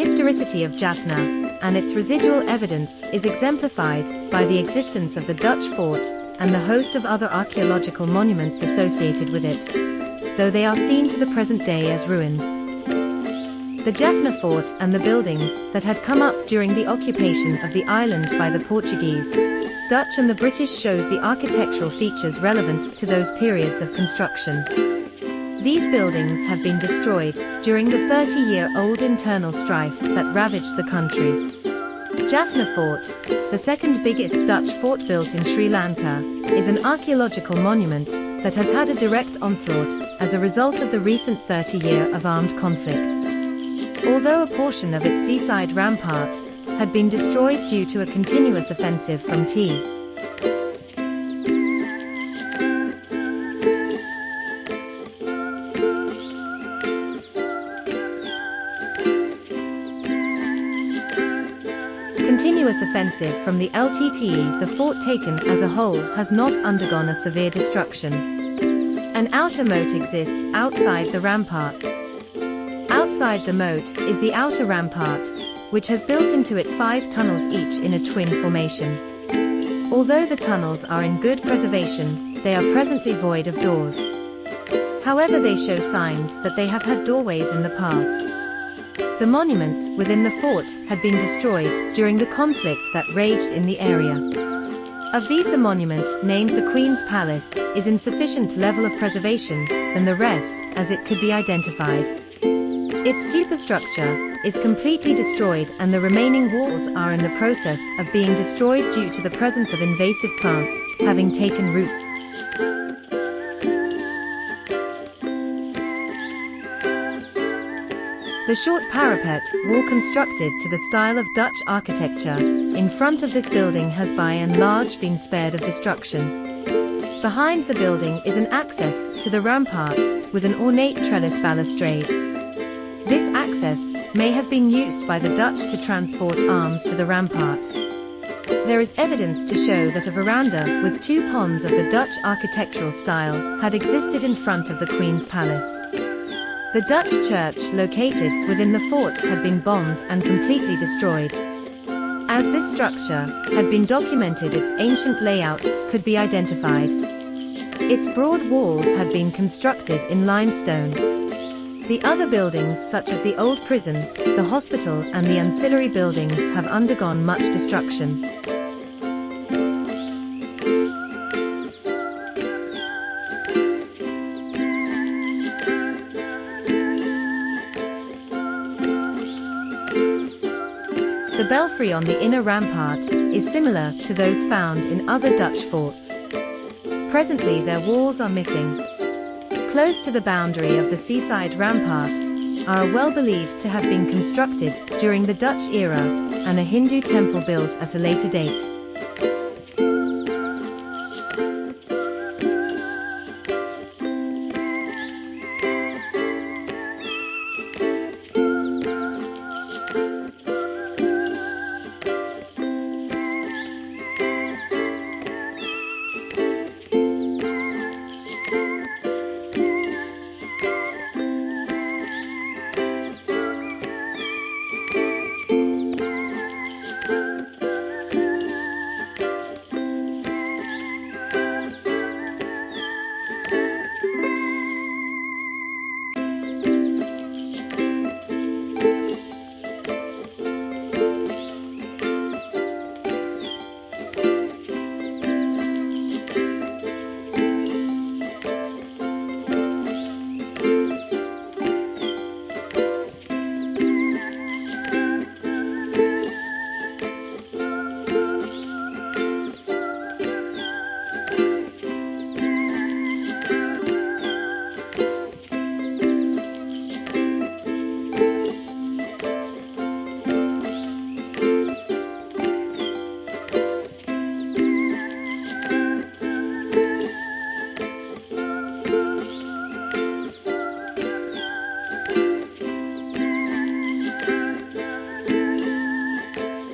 historicity of Jaffna, and its residual evidence, is exemplified by the existence of the Dutch fort, and the host of other archaeological monuments associated with it, though they are seen to the present day as ruins. The Jaffna Fort and the buildings that had come up during the occupation of the island by the Portuguese, Dutch and the British shows the architectural features relevant to those periods of construction. These buildings have been destroyed during the 30-year-old internal strife that ravaged the country. Jaffna Fort, the second biggest Dutch fort built in Sri Lanka, is an archaeological monument that has had a direct onslaught as a result of the recent 30-year of armed conflict. Although a portion of its seaside rampart had been destroyed due to a continuous offensive from T. Continuous offensive from the LTTE, the fort taken as a whole has not undergone a severe destruction. An outer moat exists outside the ramparts. Outside the moat is the outer rampart, which has built into it 5 tunnels each in a twin formation. Although the tunnels are in good preservation, they are presently void of doors. However, they show signs that they have had doorways in the past. The monuments within the fort had been destroyed during the conflict that raged in the area. Of these, the monument, named the Queen's Palace, is in sufficient level of preservation than the rest, as it could be identified. Its superstructure is completely destroyed, and the remaining walls are in the process of being destroyed due to the presence of invasive plants having taken root. The short parapet wall constructed to the style of Dutch architecture in front of this building has by and large been spared of destruction. Behind the building is an access to the rampart with an ornate trellis balustrade. This access may have been used by the Dutch to transport arms to the rampart. There is evidence to show that a veranda with 2 ponds of the Dutch architectural style had existed in front of the Queen's Palace. The Dutch church located within the fort had been bombed and completely destroyed. As this structure had been documented, its ancient layout could be identified. Its broad walls had been constructed in limestone. The other buildings, such as the old prison, the hospital and the ancillary buildings, have undergone much destruction. The belfry on the inner rampart is similar to those found in other Dutch forts. Presently their walls are missing. Close to the boundary of the seaside rampart are a well believed to have been constructed during the Dutch era, and a Hindu temple built at a later date.